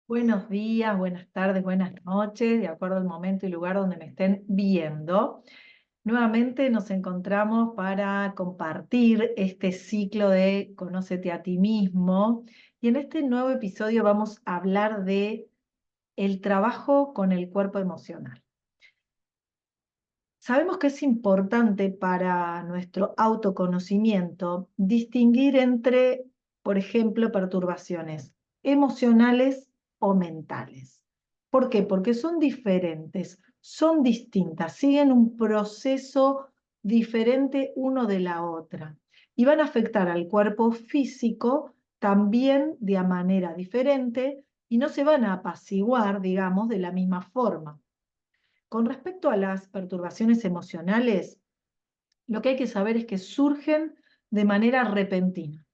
Buenos días, buenas tardes, buenas noches, de acuerdo al momento y lugar donde me estén viendo. Nuevamente nos encontramos para compartir este ciclo de Conócete a ti mismo. Y en este nuevo episodio vamos a hablar de el trabajo con el cuerpo emocional. Sabemos que es importante para nuestro autoconocimiento distinguir entre, por ejemplo, perturbaciones emocionales o mentales. ¿Por qué? Porque son diferentes, son distintas, siguen un proceso diferente uno de la otra y van a afectar al cuerpo físico también de manera diferente y no se van a apaciguar, digamos, de la misma forma. Con respecto a las perturbaciones emocionales, lo que hay que saber es que surgen de manera repentina.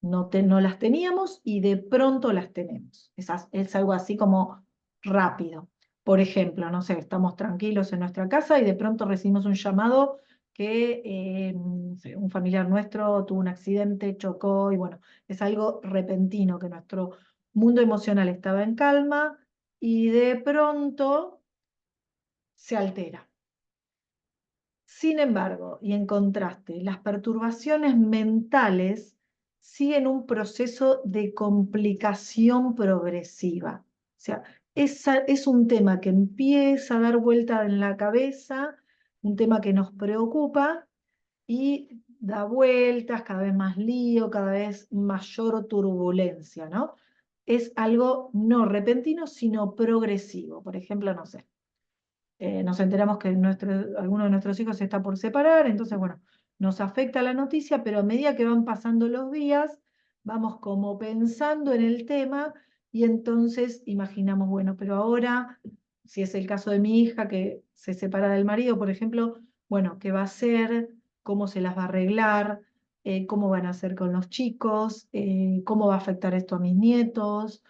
No las teníamos y de pronto las tenemos. Es algo así como rápido. Por ejemplo, no sé, estamos tranquilos en nuestra casa y de pronto recibimos un llamado que no sé, un familiar nuestro tuvo un accidente, chocó y bueno, es algo repentino que nuestro mundo emocional estaba en calma y de pronto se altera. Sin embargo, y en contraste, las perturbaciones mentales siguen un proceso de complicación progresiva. O sea, es un tema que empieza a dar vuelta en la cabeza, un tema que nos preocupa y da vueltas, cada vez más lío, cada vez mayor turbulencia, ¿no? Es algo no repentino, sino progresivo. Por ejemplo, no sé, nos enteramos que alguno de nuestros hijos se está por separar, entonces, bueno, nos afecta la noticia, pero a medida que van pasando los días, vamos como pensando en el tema y entonces imaginamos, bueno, pero ahora, si es el caso de mi hija que se separa del marido, por ejemplo, bueno, ¿qué va a hacer? ¿Cómo se las va a arreglar? ¿Cómo van a hacer con los chicos? ¿Cómo va a afectar esto a mis nietos?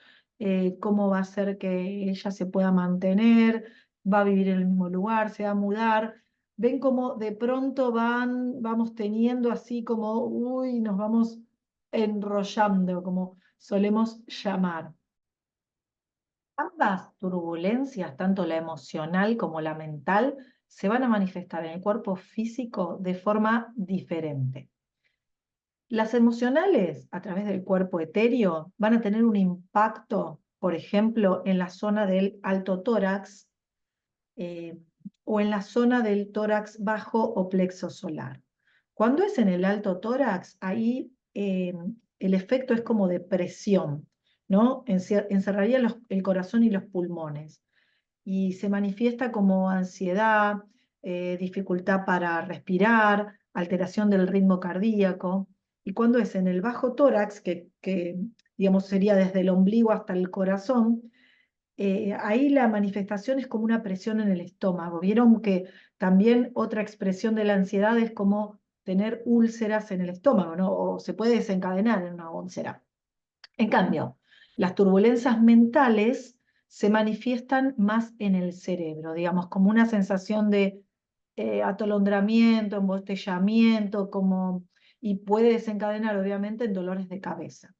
¿Cómo va a hacer que ella se pueda mantener? ¿Va a vivir en el mismo lugar? ¿Se va a mudar? Ven como de pronto vamos teniendo así como, uy, nos vamos enrollando, como solemos llamar. Ambas turbulencias, tanto la emocional como la mental, se van a manifestar en el cuerpo físico de forma diferente. Las emocionales, a través del cuerpo etéreo, van a tener un impacto, por ejemplo, en la zona del alto tórax, eh, o en la zona del tórax bajo o plexo solar. Cuando es en el alto tórax, ahí el efecto es como de presión, ¿no? Encerraría el corazón y los pulmones y se manifiesta como ansiedad, dificultad para respirar, alteración del ritmo cardíaco. Y cuando es en el bajo tórax, que digamos sería desde el ombligo hasta el corazón, ahí la manifestación es como una presión en el estómago. Vieron que también otra expresión de la ansiedad es como tener úlceras en el estómago, ¿no? O se puede desencadenar en una úlcera. En cambio, las turbulencias mentales se manifiestan más en el cerebro, digamos, como una sensación de atolondramiento, embotellamiento, como, y puede desencadenar obviamente en dolores de cabeza.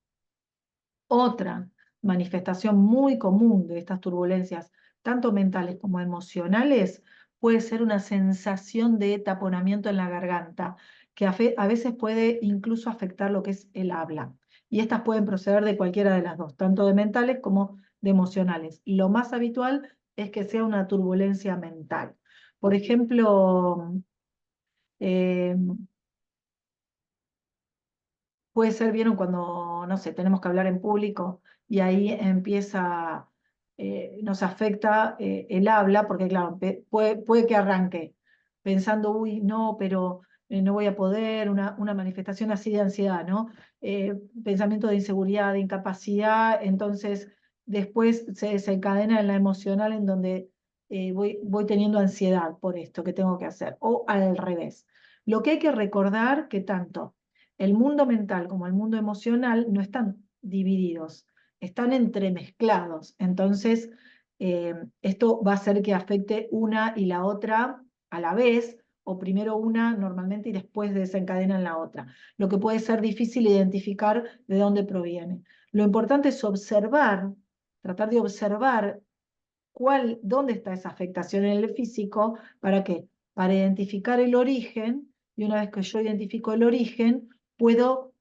Otra manifestación muy común de estas turbulencias, tanto mentales como emocionales, puede ser una sensación de taponamiento en la garganta, que a veces puede incluso afectar lo que es el habla. Y estas pueden proceder de cualquiera de las dos, tanto de mentales como de emocionales. Lo más habitual es que sea una turbulencia mental. Por ejemplo, eh, puede ser, vieron, cuando, no sé, tenemos que hablar en público y ahí empieza, nos afecta el habla, porque claro, puede que arranque pensando, uy, no, pero no voy a poder, una manifestación así de ansiedad, ¿no? Pensamiento de inseguridad, de incapacidad, entonces después se desencadena en la emocional en donde voy teniendo ansiedad por esto que tengo que hacer, o al revés. Lo que hay que recordar que tanto el mundo mental como el mundo emocional no están divididos, están entremezclados. Entonces, esto va a hacer que afecte una y la otra a la vez, o primero una normalmente y después desencadena en la otra. Lo que puede ser difícil identificar de dónde proviene. Lo importante es observar tratar de observar dónde está esa afectación en el físico. ¿Para qué? Para identificar el origen, y una vez que yo identifico el origen, puedo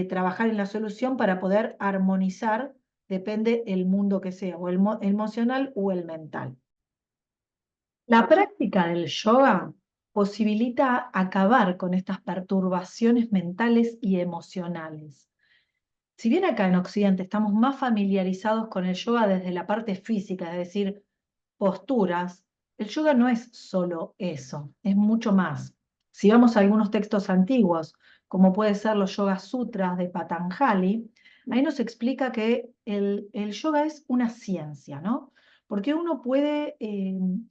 trabajar en la solución para poder armonizar, depende el mundo que sea, o el emocional o el mental. La práctica del yoga posibilita acabar con estas perturbaciones mentales y emocionales. Si bien acá en Occidente estamos más familiarizados con el yoga desde la parte física, es decir, posturas, el yoga no es solo eso, es mucho más. Si vamos a algunos textos antiguos, como puede ser los Yoga Sutras de Patanjali, ahí nos explica que el yoga es una ciencia, ¿no? Porque uno puede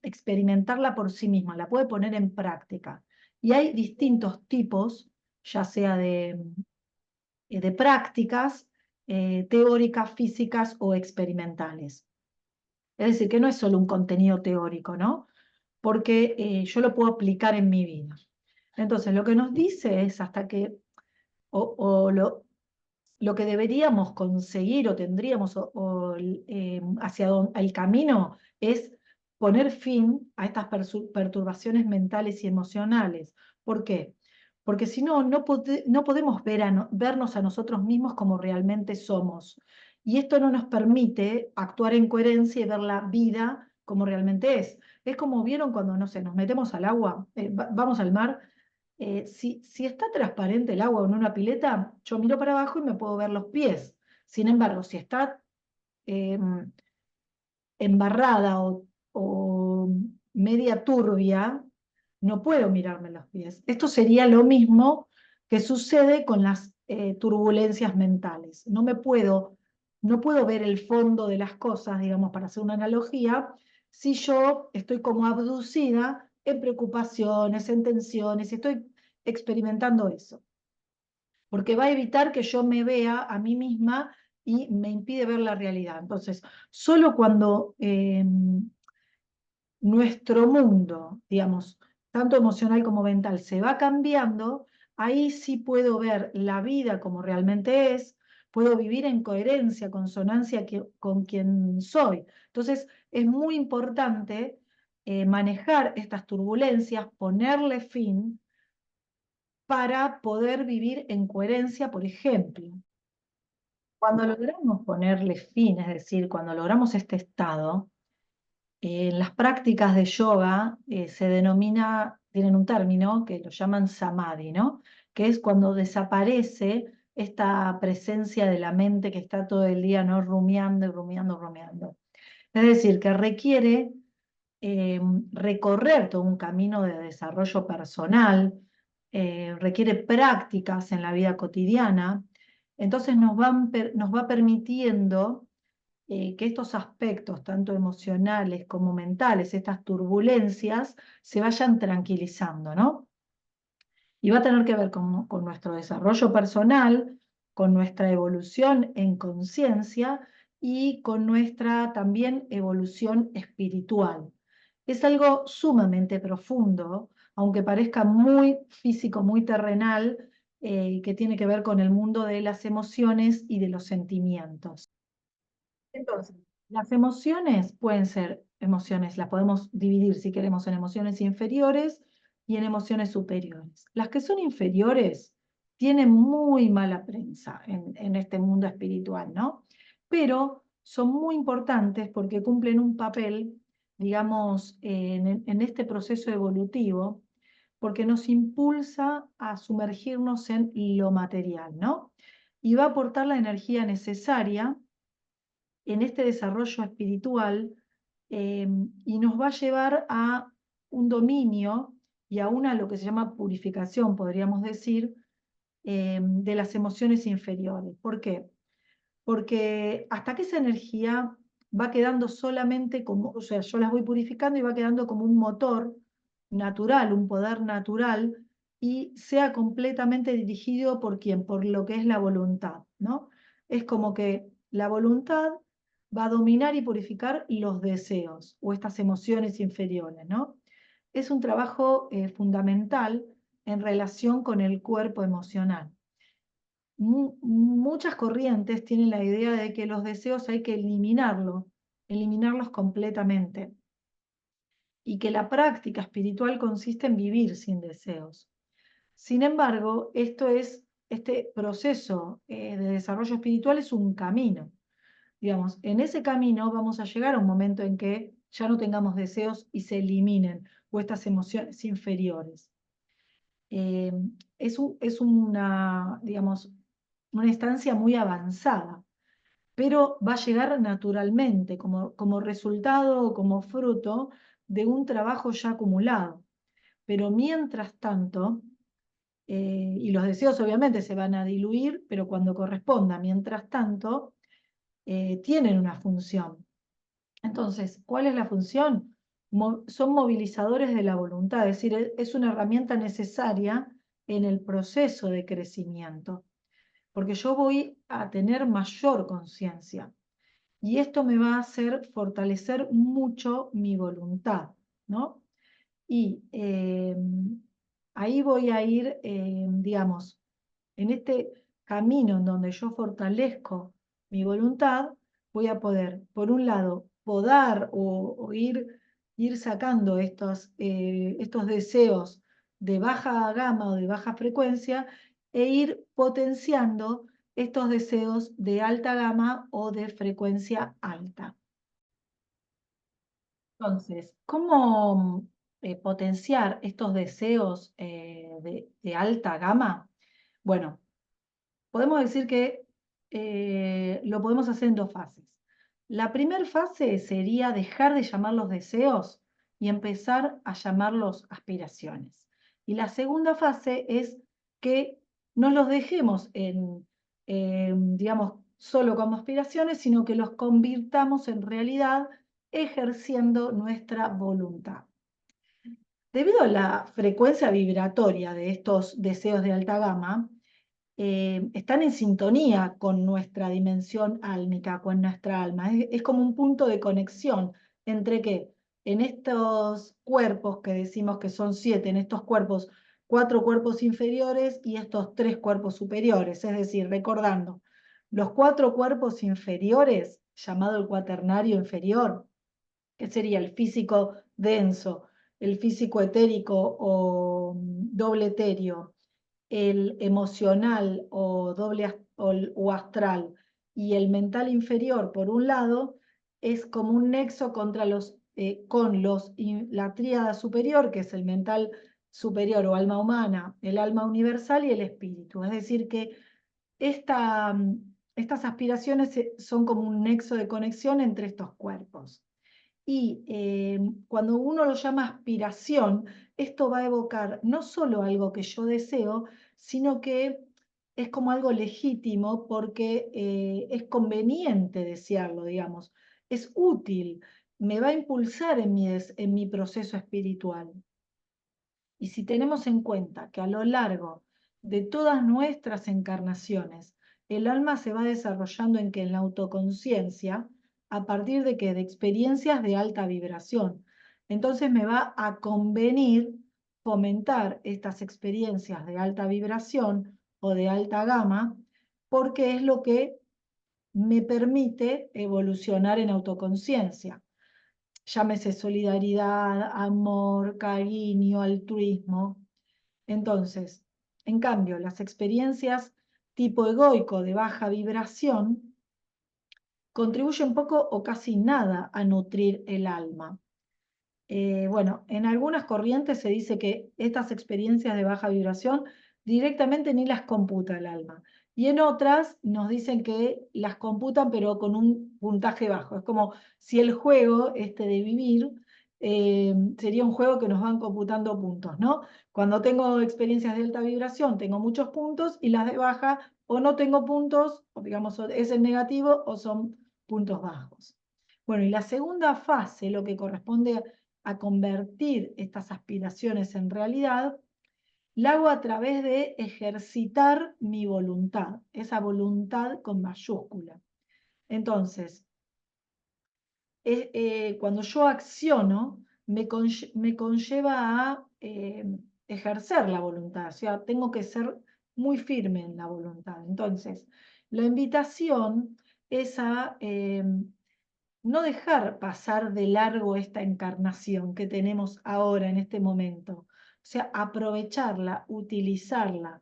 experimentarla por sí misma, la puede poner en práctica. Y hay distintos tipos, ya sea de prácticas teóricas, físicas o experimentales. Es decir, que no es solo un contenido teórico, ¿no? Porque yo lo puedo aplicar en mi vida. Entonces, lo que nos dice es hasta que, o lo que deberíamos conseguir o tendríamos, hacia el camino, es poner fin a estas perturbaciones mentales y emocionales. ¿Por qué? Porque si no, no podemos vernos a nosotros mismos como realmente somos. Y esto no nos permite actuar en coherencia y ver la vida como realmente es. Es como vieron cuando, no sé, nos metemos al agua, vamos al mar. Si está transparente el agua en una pileta, yo miro para abajo y me puedo ver los pies. Sin embargo, si está eh, embarrada o media turbia, no puedo mirarme los pies. Esto sería lo mismo que sucede con las turbulencias mentales. No puedo ver el fondo de las cosas, digamos, para hacer una analogía, si yo estoy como abducida en preocupaciones, en tensiones, estoy experimentando eso, porque va a evitar que yo me vea a mí misma y me impide ver la realidad. Entonces, solo cuando nuestro mundo, digamos, tanto emocional como mental, se va cambiando, ahí sí puedo ver la vida como realmente es, puedo vivir en coherencia, consonancia con quien soy. Entonces, es muy importante manejar estas turbulencias, ponerle fin para poder vivir en coherencia, por ejemplo. Cuando logramos ponerle fin, es decir, cuando logramos este estado, en las prácticas de yoga se denomina, tienen un término que lo llaman samadhi, ¿no? Que es cuando desaparece esta presencia de la mente que está todo el día, ¿no? Rumiando y rumiando, rumiando. Es decir, que requiere recorrer todo un camino de desarrollo personal, requiere prácticas en la vida cotidiana, entonces nos va permitiendo que estos aspectos, tanto emocionales como mentales, estas turbulencias, se vayan tranquilizando, ¿no? Y va a tener que ver con nuestro desarrollo personal, con nuestra evolución en conciencia y con nuestra también evolución espiritual. Es algo sumamente profundo, aunque parezca muy físico, muy terrenal, que tiene que ver con el mundo de las emociones y de los sentimientos. Entonces, las emociones pueden ser emociones, las podemos dividir si queremos en emociones inferiores y en emociones superiores. Las que son inferiores tienen muy mala prensa en este mundo espiritual, ¿no? Pero son muy importantes porque cumplen un papel, digamos, en este proceso evolutivo, porque nos impulsa a sumergirnos en lo material, ¿no? Y va a aportar la energía necesaria en este desarrollo espiritual y nos va a llevar a un dominio y a una lo que se llama purificación, podríamos decir, de las emociones inferiores. ¿Por qué? Porque hasta que esa energía va quedando solamente como, o sea, yo las voy purificando y va quedando como un motor natural, un poder natural, y sea completamente dirigido por quién, por lo que es la voluntad, ¿no? Es como que la voluntad va a dominar y purificar los deseos o estas emociones inferiores, ¿no? Es un trabajo fundamental en relación con el cuerpo emocional. muchas corrientes tienen la idea de que los deseos hay que eliminarlos completamente, y que la práctica espiritual consiste en vivir sin deseos. Sin embargo, este proceso de desarrollo espiritual es un camino. Digamos, en ese camino vamos a llegar a un momento en que ya no tengamos deseos y se eliminen, o estas emociones inferiores. Eh, es una, digamos, una instancia muy avanzada, pero va a llegar naturalmente como resultado o como fruto de un trabajo ya acumulado. Pero mientras tanto, y los deseos obviamente se van a diluir, pero cuando corresponda, mientras tanto, tienen una función. Entonces, ¿cuál es la función? Son movilizadores de la voluntad, es decir, es una herramienta necesaria en el proceso de crecimiento, porque yo voy a tener mayor conciencia y esto me va a hacer fortalecer mucho mi voluntad, ¿no? Y ahí voy a ir, digamos, en este camino en donde yo fortalezco mi voluntad, voy a poder, por un lado, podar o ir sacando estos deseos de baja gama o de baja frecuencia e ir potenciando estos deseos de alta gama o de frecuencia alta. Entonces, ¿cómo potenciar estos deseos de alta gama? Bueno, podemos decir que lo podemos hacer en dos fases. La primera fase sería dejar de llamarlos deseos y empezar a llamarlos aspiraciones. Y la segunda fase es que no los dejemos digamos, solo como aspiraciones, sino que los convirtamos en realidad ejerciendo nuestra voluntad. Debido a la frecuencia vibratoria de estos deseos de alta gama, están en sintonía con nuestra dimensión álmica, con nuestra alma. Es como un punto de conexión entre que en estos cuerpos que decimos que son 7, en estos cuerpos, 4 cuerpos inferiores y estos 3 cuerpos superiores. Es decir, recordando, los 4 cuerpos inferiores, llamado el cuaternario inferior, que sería el físico denso, el físico etérico o doble etéreo, el emocional o o astral y el mental inferior, por un lado, es como un nexo con la tríada superior, que es el mental superior o alma humana, el alma universal y el espíritu. Es decir, que estas aspiraciones son como un nexo de conexión entre estos cuerpos. Y cuando uno lo llama aspiración, esto va a evocar no solo algo que yo deseo, sino que es como algo legítimo porque es conveniente desearlo, digamos, es útil, me va a impulsar en mi proceso espiritual. Y si tenemos en cuenta que a lo largo de todas nuestras encarnaciones, el alma se va desarrollando en la autoconciencia, a partir de que de experiencias de alta vibración. Entonces me va a convenir fomentar estas experiencias de alta vibración o de alta gama, porque es lo que me permite evolucionar en autoconciencia. Llámese solidaridad, amor, cariño, altruismo. Entonces, en cambio, las experiencias tipo egoico de baja vibración contribuyen poco o casi nada a nutrir el alma. Bueno, en algunas corrientes se dice que estas experiencias de baja vibración directamente ni las computa el alma. Y en otras nos dicen que las computan pero con un puntaje bajo. Es como si el juego este de vivir sería un juego que nos van computando puntos, ¿no? Cuando tengo experiencias de alta vibración tengo muchos puntos y las de baja o no tengo puntos, o digamos es el negativo o son puntos bajos. Bueno, y la segunda fase, lo que corresponde a convertir estas aspiraciones en realidad, la hago a través de ejercitar mi voluntad, esa voluntad con mayúscula. Entonces, cuando yo acciono, me conlleva a ejercer la voluntad, o sea, tengo que ser muy firme en la voluntad. Entonces, la invitación es a no dejar pasar de largo esta encarnación que tenemos ahora en este momento. O sea, aprovecharla, utilizarla,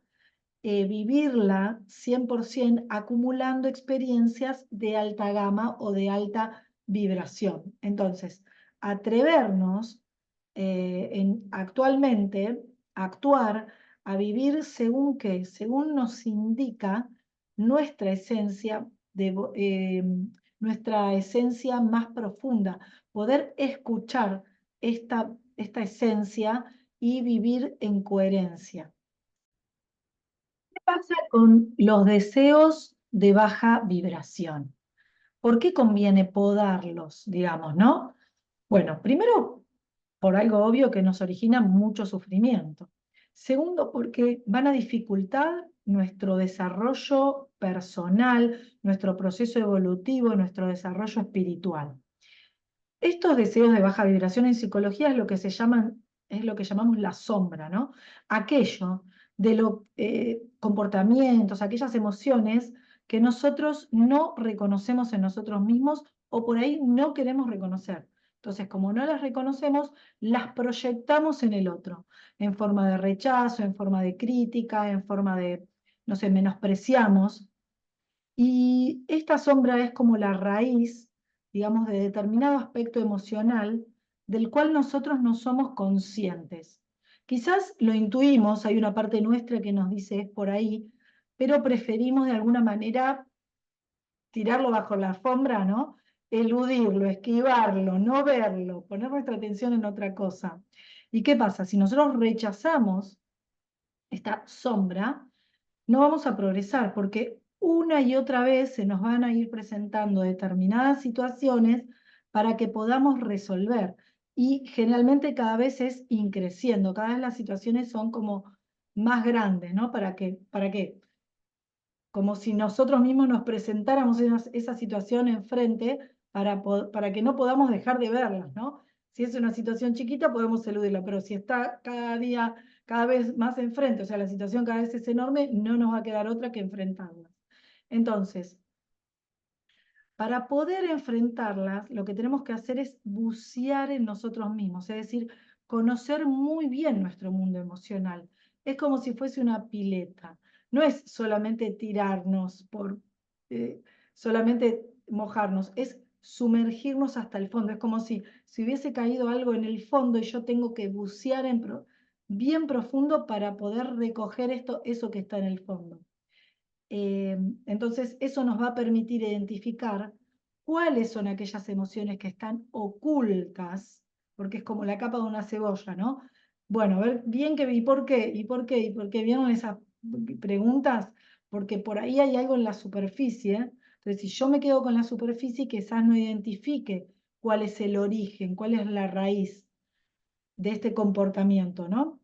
vivirla 100% acumulando experiencias de alta gama o de alta vibración. Entonces, atrevernos actualmente a actuar, a vivir según qué, según nos indica nuestra esencia, nuestra esencia más profunda, poder escuchar esta esencia y vivir en coherencia. ¿Qué pasa con los deseos de baja vibración? ¿Por qué conviene podarlos, digamos, no? Bueno, primero, por algo obvio que nos origina mucho sufrimiento. Segundo, porque van a dificultar nuestro desarrollo personal, nuestro proceso evolutivo, nuestro desarrollo espiritual. Estos deseos de baja vibración en psicología es lo que es lo que llamamos la sombra, ¿no? Aquello de los comportamientos, aquellas emociones que nosotros no reconocemos en nosotros mismos o por ahí no queremos reconocer. Entonces, como no las reconocemos, las proyectamos en el otro, en forma de rechazo, en forma de crítica, en forma de, no sé, menospreciamos. Y esta sombra es como la raíz, digamos, de determinado aspecto emocional del cual nosotros no somos conscientes. Quizás lo intuimos, hay una parte nuestra que nos dice es por ahí, pero preferimos de alguna manera tirarlo bajo la alfombra, ¿no? Eludirlo, esquivarlo, no verlo, poner nuestra atención en otra cosa. ¿Y qué pasa? Si nosotros rechazamos esta sombra, no vamos a progresar porque una y otra vez se nos van a ir presentando determinadas situaciones para que podamos resolver. Y generalmente cada vez es increciendo, cada vez las situaciones son como más grandes, ¿no? ¿Para qué? Como si nosotros mismos nos presentáramos esa situación enfrente para que no podamos dejar de verlas, ¿no? Si es una situación chiquita, podemos eludirla, pero si está cada día, cada vez más enfrente, o sea, la situación cada vez es enorme, no nos va a quedar otra que enfrentarla. Entonces, para poder enfrentarlas, lo que tenemos que hacer es bucear en nosotros mismos, es decir, conocer muy bien nuestro mundo emocional. Es como si fuese una pileta. No es solamente tirarnos solamente mojarnos, es sumergirnos hasta el fondo. Es como si hubiese caído algo en el fondo y yo tengo que bucear bien profundo para poder recoger eso que está en el fondo. Entonces, eso nos va a permitir identificar cuáles son aquellas emociones que están ocultas, porque es como la capa de una cebolla, ¿no? Bueno, a ver bien ¿y por qué? ¿Y por qué? ¿Y por qué? ¿Vieron esas preguntas? Porque por ahí hay algo en la superficie. Entonces, si yo me quedo con la superficie, quizás no identifique cuál es el origen, cuál es la raíz de este comportamiento, ¿no?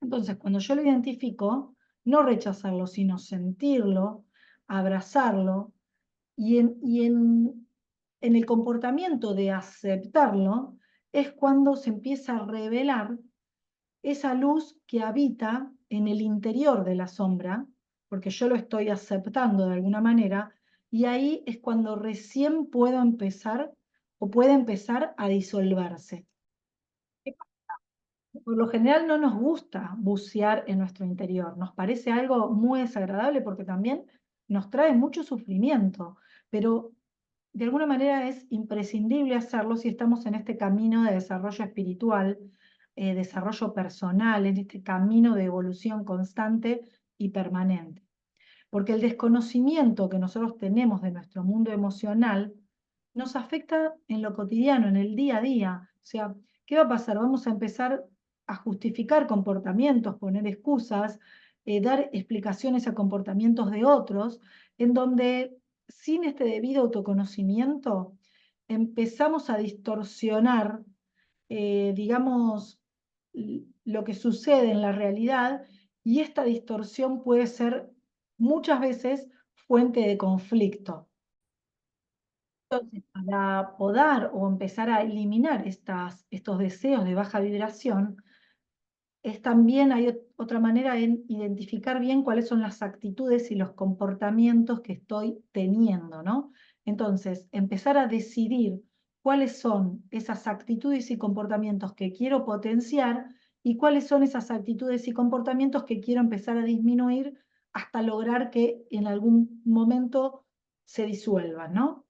Entonces, cuando yo lo identifico, no rechazarlo, sino sentirlo, abrazarlo, y en el comportamiento de aceptarlo es cuando se empieza a revelar esa luz que habita en el interior de la sombra, porque yo lo estoy aceptando de alguna manera, y ahí es cuando recién puedo empezar o puede empezar a disolverse. Por lo general no nos gusta bucear en nuestro interior, nos parece algo muy desagradable porque también nos trae mucho sufrimiento, pero de alguna manera es imprescindible hacerlo si estamos en este camino de desarrollo espiritual, desarrollo personal, en este camino de evolución constante y permanente. Porque el desconocimiento que nosotros tenemos de nuestro mundo emocional nos afecta en lo cotidiano, en el día a día. O sea, ¿qué va a pasar? Vamos a empezar a justificar comportamientos, poner excusas, dar explicaciones a comportamientos de otros, en donde sin este debido autoconocimiento empezamos a distorsionar, digamos, lo que sucede en la realidad, y esta distorsión puede ser muchas veces fuente de conflicto. Entonces, para poder o empezar a eliminar estos deseos de baja vibración, es también otra manera en identificar bien cuáles son las actitudes y los comportamientos que estoy teniendo, ¿no? Entonces, empezar a decidir cuáles son esas actitudes y comportamientos que quiero potenciar y cuáles son esas actitudes y comportamientos que quiero empezar a disminuir hasta lograr que en algún momento se disuelvan, ¿no?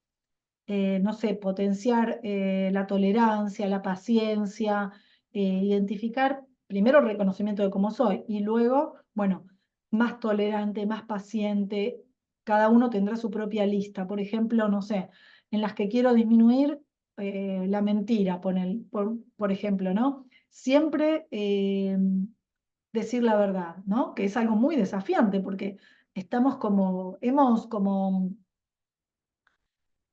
No sé, potenciar la tolerancia, la paciencia, identificar primero el reconocimiento de cómo soy y luego, bueno, más tolerante, más paciente. Cada uno tendrá su propia lista. Por ejemplo, no sé, en las que quiero disminuir la mentira, por ejemplo, ¿no? Siempre decir la verdad, ¿no? Que es algo muy desafiante porque hemos como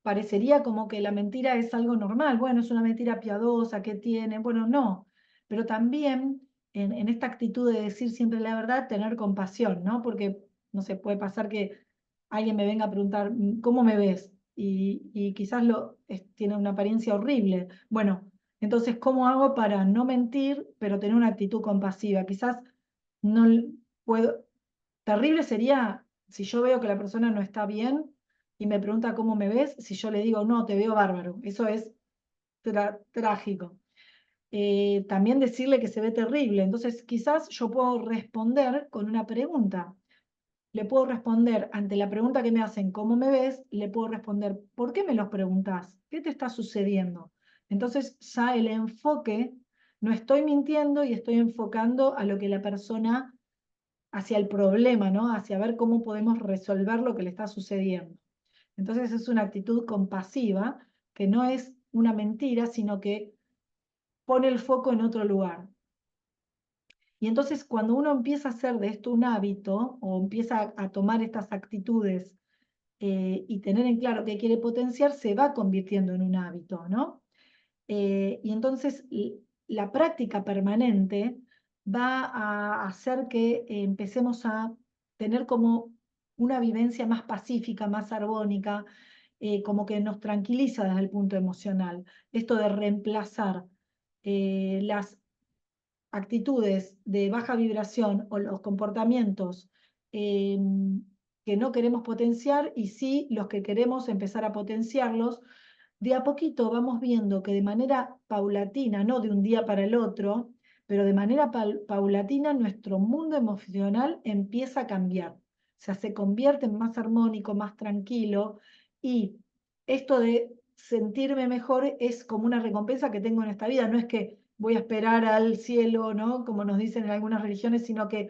parecería como que la mentira es algo normal. Bueno, es una mentira piadosa que tiene. Bueno, no. Pero también en esta actitud de decir siempre la verdad, tener compasión, ¿no? Porque, no sé, puede pasar que alguien me venga a preguntar, ¿cómo me ves? Y quizás tiene una apariencia horrible. Bueno, entonces, ¿cómo hago para no mentir, pero tener una actitud compasiva? Quizás no puedo. Terrible sería si yo veo que la persona no está bien y me pregunta cómo me ves, si yo le digo, no, te veo bárbaro. Eso es trágico. También decirle que se ve terrible. Entonces, quizás yo puedo responder con una pregunta. Le puedo responder ante la pregunta que me hacen, ¿cómo me ves? Le puedo responder, ¿por qué me los preguntas? ¿Qué te está sucediendo? Entonces, ya el enfoque, no estoy mintiendo y estoy enfocando a lo que la persona hacia el problema, ¿no? Hacia ver cómo podemos resolver lo que le está sucediendo. Entonces es una actitud compasiva que no es una mentira, sino que pone el foco en otro lugar. Y entonces cuando uno empieza a hacer de esto un hábito o empieza a tomar estas actitudes y tener en claro qué quiere potenciar, se va convirtiendo en un hábito, ¿no? Y entonces la práctica permanente va a hacer que empecemos a tener como una vivencia más pacífica, más armónica, como que nos tranquiliza desde el punto emocional. Esto de reemplazar las actitudes de baja vibración o los comportamientos eh, que no queremos potenciar y sí los que queremos empezar a potenciarlos, de a poquito vamos viendo que de manera paulatina, no de un día para el otro, pero de manera paulatina nuestro mundo emocional empieza a cambiar. O sea, se convierte en más armónico, más tranquilo y esto de sentirme mejor es como una recompensa que tengo en esta vida. No es que voy a esperar al cielo, ¿no? Como nos dicen en algunas religiones, sino que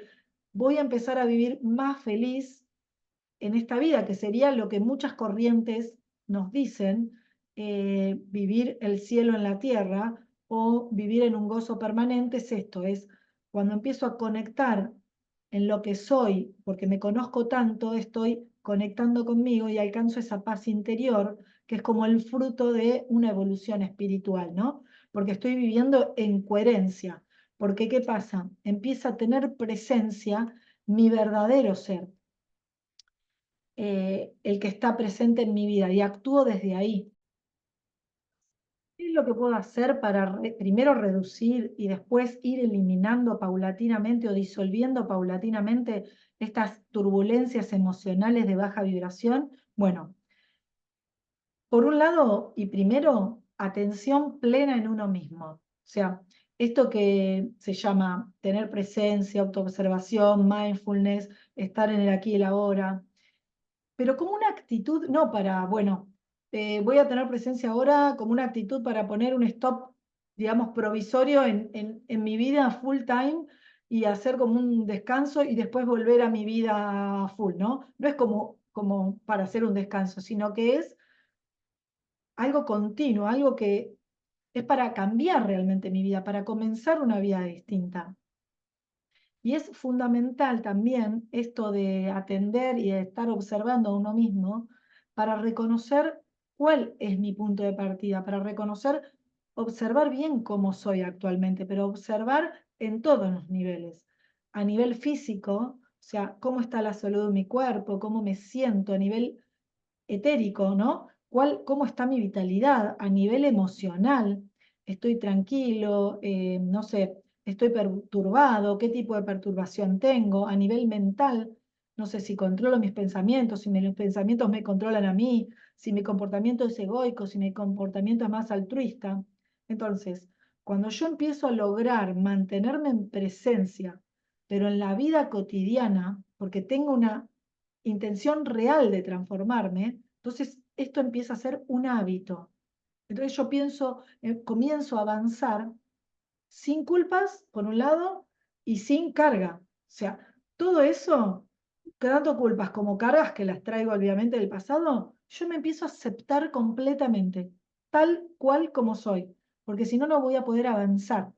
voy a empezar a vivir más feliz en esta vida, que sería lo que muchas corrientes nos dicen, vivir el cielo en la tierra o vivir en un gozo permanente, es esto, es cuando empiezo a conectar en lo que soy, porque me conozco tanto, estoy conectando conmigo y alcanzo esa paz interior, que es como el fruto de una evolución espiritual, ¿no? Porque estoy viviendo en coherencia. Porque, ¿qué pasa? Empieza a tener presencia mi verdadero ser, el que está presente en mi vida y actúo desde ahí. ¿Qué es lo que puedo hacer para primero reducir y después ir eliminando paulatinamente o disolviendo paulatinamente estas turbulencias emocionales de baja vibración? Bueno, por un lado y primero, atención plena en uno mismo. O sea, esto que se llama tener presencia, autoobservación, mindfulness, estar en el aquí y el ahora, pero como una actitud, no para, bueno, voy a tener presencia ahora como una actitud para poner un stop, digamos, provisorio en mi vida full time y hacer como un descanso y después volver a mi vida full, ¿no? No es como para hacer un descanso, sino que es algo continuo, algo que es para cambiar realmente mi vida, para comenzar una vida distinta. Y es fundamental también esto de atender y de estar observando a uno mismo para reconocer cuál es mi punto de partida, para reconocer, observar bien cómo soy actualmente, pero observar en todos los niveles. A nivel físico, o sea, cómo está la salud de mi cuerpo, cómo me siento a nivel etérico, ¿no? ¿Cómo está mi vitalidad a nivel emocional? Estoy tranquilo, no sé, estoy perturbado, qué tipo de perturbación tengo a nivel mental. No sé si controlo mis pensamientos, si los pensamientos me controlan a mí, si mi comportamiento es egoico, si mi comportamiento es más altruista. Entonces, cuando yo empiezo a lograr mantenerme en presencia, pero en la vida cotidiana, porque tengo una intención real de transformarme, entonces esto empieza a ser un hábito. Entonces yo pienso, comienzo a avanzar sin culpas, por un lado, y sin carga. O sea, todo eso, tanto culpas como cargas que las traigo obviamente del pasado, yo me empiezo a aceptar completamente, tal cual como soy, porque si no, no voy a poder avanzar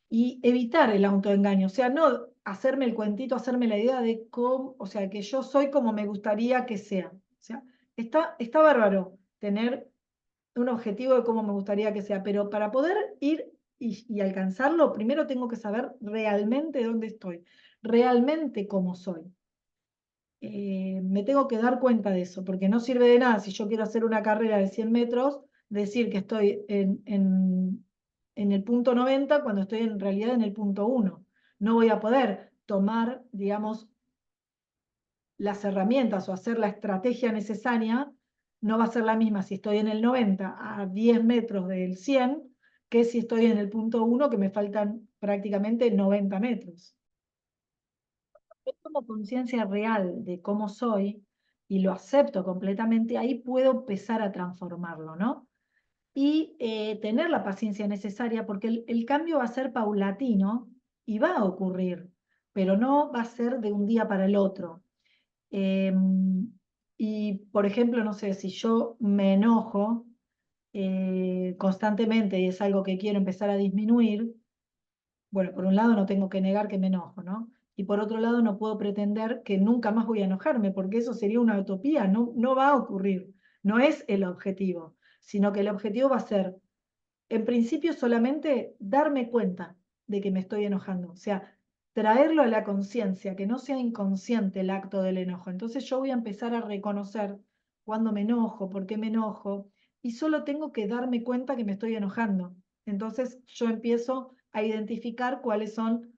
y evitar el autoengaño, o sea, no hacerme el cuentito, hacerme la idea de cómo, o sea, que yo soy como me gustaría que sea. O sea, está bárbaro tener un objetivo de cómo me gustaría que sea, pero para poder ir y alcanzarlo, primero tengo que saber realmente dónde estoy, realmente cómo soy. Me tengo que dar cuenta de eso, porque no sirve de nada si yo quiero hacer una carrera de 100 metros, decir que estoy en el punto 90 cuando estoy en realidad en el punto 1. No voy a poder tomar, digamos, las herramientas o hacer la estrategia necesaria, no va a ser la misma si estoy en el 90 a 10 metros del 100 que si estoy en el punto 1 que me faltan prácticamente 90 metros. Yo tomo conciencia real de cómo soy y lo acepto completamente, ahí puedo empezar a transformarlo, ¿no? Y tener la paciencia necesaria porque el cambio va a ser paulatino y va a ocurrir, pero no va a ser de un día para el otro. Eh, y, por ejemplo, no sé, si yo me enojo constantemente y es algo que quiero empezar a disminuir, bueno, por un lado no tengo que negar que me enojo, ¿no? Y por otro lado no puedo pretender que nunca más voy a enojarme, porque eso sería una utopía, no, no va a ocurrir, no es el objetivo, sino que el objetivo va a ser, en principio, solamente darme cuenta de que me estoy enojando, o sea, traerlo a la conciencia, que no sea inconsciente el acto del enojo. Entonces yo voy a empezar a reconocer cuándo me enojo, por qué me enojo, y solo tengo que darme cuenta que me estoy enojando. Entonces yo empiezo a identificar cuáles son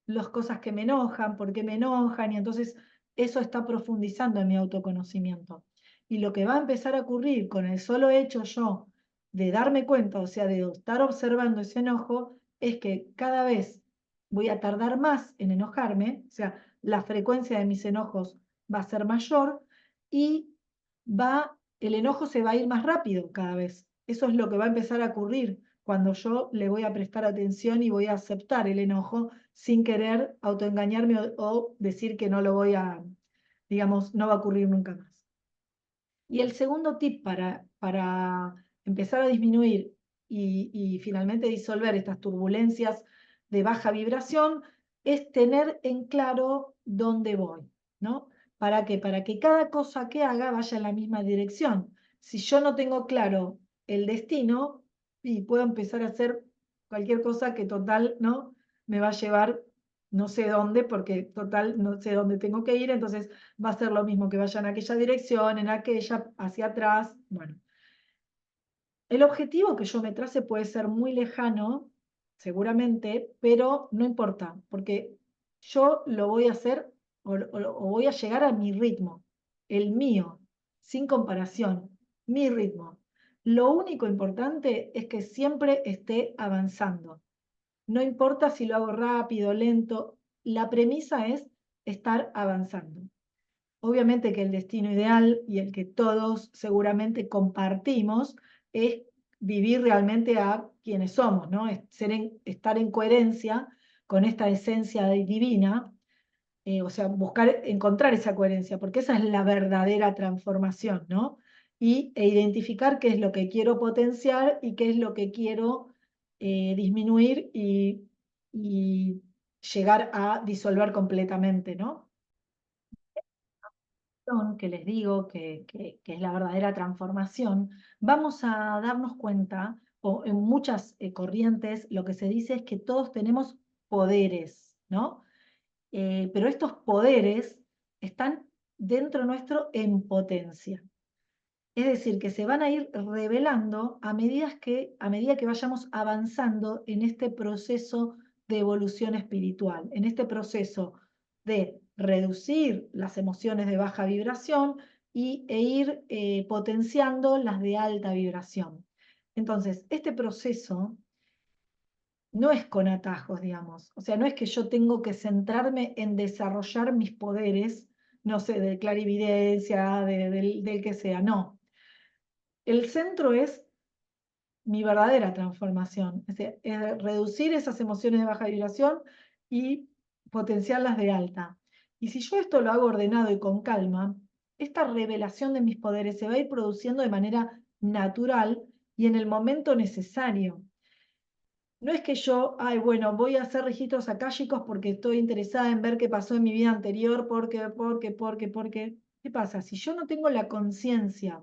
las cosas que me enojan, por qué me enojan, y entonces eso está profundizando en mi autoconocimiento. Y lo que va a empezar a ocurrir con el solo hecho yo de darme cuenta, o sea, de estar observando ese enojo, es que cada vez voy a tardar más en enojarme, o sea, la frecuencia de mis enojos va a ser mayor y el enojo se va a ir más rápido cada vez. Eso es lo que va a empezar a ocurrir cuando yo le voy a prestar atención y voy a aceptar el enojo sin querer autoengañarme o decir que no lo voy a, digamos, no va a ocurrir nunca más. Y el segundo tip para empezar a disminuir y finalmente disolver estas turbulencias de baja vibración es tener en claro dónde voy, ¿no? ¿Para qué? Para que cada cosa que haga vaya en la misma dirección. Si yo no tengo claro el destino, y puedo empezar a hacer cualquier cosa que total, ¿no? Me va a llevar no sé dónde, porque total no sé dónde tengo que ir, entonces va a ser lo mismo que vaya en aquella dirección, en aquella, hacia atrás. Bueno, el objetivo que yo me trace puede ser muy lejano, seguramente, pero no importa, porque yo lo voy a hacer o voy a llegar a mi ritmo, el mío, sin comparación, mi ritmo. Lo único importante es que siempre esté avanzando. No importa si lo hago rápido, lento, la premisa es estar avanzando. Obviamente que el destino ideal y el que todos seguramente compartimos es vivir realmente a quienes somos, ¿no? Estar en coherencia con esta esencia divina, o sea, buscar encontrar esa coherencia, porque esa es la verdadera transformación, ¿no? E identificar qué es lo que quiero potenciar y qué es lo que quiero disminuir y llegar a disolver completamente, ¿no? Que les digo que es la verdadera transformación, vamos a darnos cuenta, o en muchas corrientes lo que se dice es que todos tenemos poderes, ¿no? Pero estos poderes están dentro nuestro en potencia. Es decir, que se van a ir revelando a medida que vayamos avanzando en este proceso de evolución espiritual, en este proceso de reducir las emociones de baja vibración e ir potenciando las de alta vibración. Entonces, este proceso no es con atajos, digamos. O sea, no es que yo tengo que centrarme en desarrollar mis poderes, no sé, de clarividencia, del que sea, no. El centro es mi verdadera transformación, es reducir esas emociones de baja vibración y potenciarlas de alta. Y si yo esto lo hago ordenado y con calma, esta revelación de mis poderes se va a ir produciendo de manera natural y en el momento necesario. No es que yo, ay, bueno, voy a hacer registros akáshicos porque estoy interesada en ver qué pasó en mi vida anterior, porque. ¿Qué pasa? Si yo no tengo la conciencia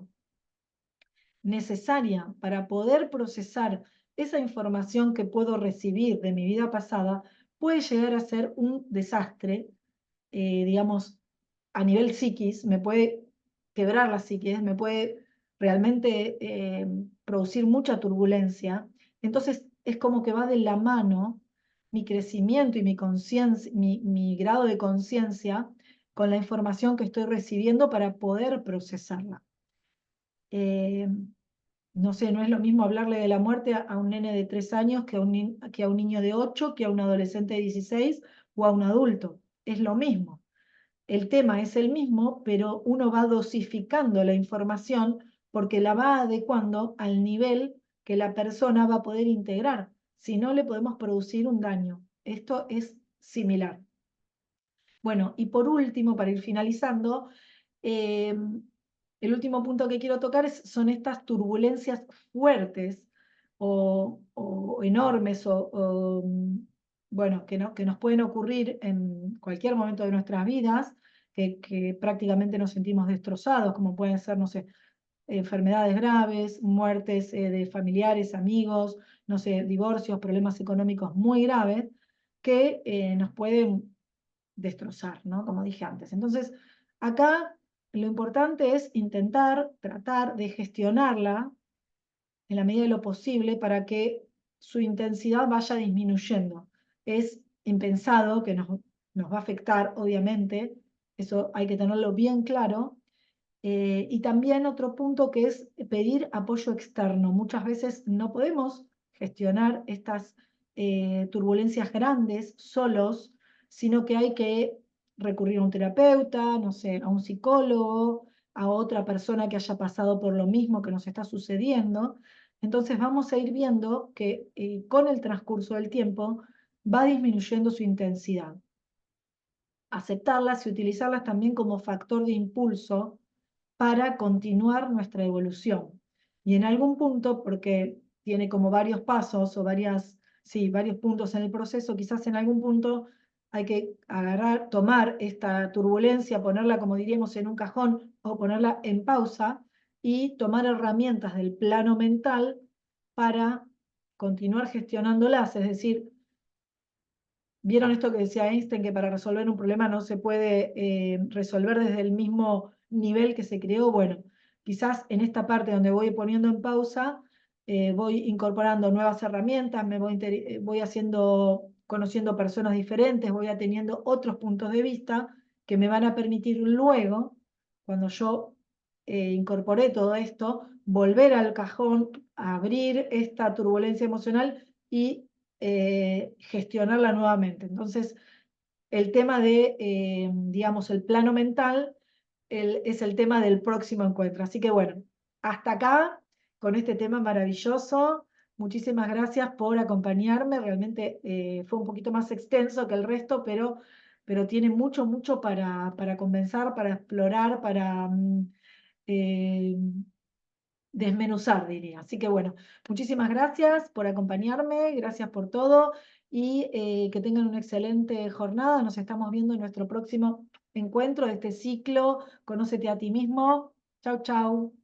necesaria para poder procesar esa información que puedo recibir de mi vida pasada, puede llegar a ser un desastre, digamos, a nivel psiquis, me puede quebrar la psiquis, me puede realmente producir mucha turbulencia. Entonces es como que va de la mano mi crecimiento y mi conciencia, mi grado de conciencia con la información que estoy recibiendo para poder procesarla. Eh, no sé, no es lo mismo hablarle de la muerte a un nene de 3 años que a un niño de 8, que a un adolescente de 16 o a un adulto. Es lo mismo. El tema es el mismo, pero uno va dosificando la información porque la va adecuando al nivel que la persona va a poder integrar. Si no, le podemos producir un daño. Esto es similar. Bueno, y por último, para ir finalizando, eh, el último punto que quiero tocar son estas turbulencias fuertes o enormes bueno, que nos pueden ocurrir en cualquier momento de nuestras vidas, que prácticamente nos sentimos destrozados, como pueden ser, no sé, enfermedades graves, muertes de familiares, amigos, no sé, divorcios, problemas económicos muy graves, que nos pueden destrozar, ¿no? Como dije antes. Entonces, acá lo importante es intentar, tratar de gestionarla en la medida de lo posible para que su intensidad vaya disminuyendo. Es impensado que nos va a afectar, obviamente, eso hay que tenerlo bien claro. Y también otro punto que es pedir apoyo externo. Muchas veces no podemos gestionar estas turbulencias grandes solos, sino que hay que recurrir a un terapeuta, no sé, a un psicólogo, a otra persona que haya pasado por lo mismo que nos está sucediendo. Entonces vamos a ir viendo que con el transcurso del tiempo va disminuyendo su intensidad. Aceptarlas y utilizarlas también como factor de impulso para continuar nuestra evolución. Y en algún punto, porque tiene como varios pasos o varios puntos en el proceso, quizás en algún punto hay que agarrar, tomar esta turbulencia, ponerla, como diríamos, en un cajón o ponerla en pausa y tomar herramientas del plano mental para continuar gestionándolas, es decir, ¿vieron esto que decía Einstein, que para resolver un problema no se puede resolver desde el mismo nivel que se creó? Bueno, quizás en esta parte donde voy poniendo en pausa, voy incorporando nuevas herramientas, voy conociendo personas diferentes, voy teniendo otros puntos de vista que me van a permitir luego, cuando yo incorporé todo esto, volver al cajón, abrir esta turbulencia emocional y gestionarla nuevamente. Entonces, el tema de, digamos, el plano mental es el tema del próximo encuentro. Así que bueno, hasta acá con este tema maravilloso. Muchísimas gracias por acompañarme. Realmente fue un poquito más extenso que el resto, pero tiene mucho, mucho para conversar, para explorar, para eh, desmenuzar, diría. Así que bueno, muchísimas gracias por acompañarme, gracias por todo y que tengan una excelente jornada. Nos estamos viendo en nuestro próximo encuentro de este ciclo. Conócete a ti mismo. Chau, chau.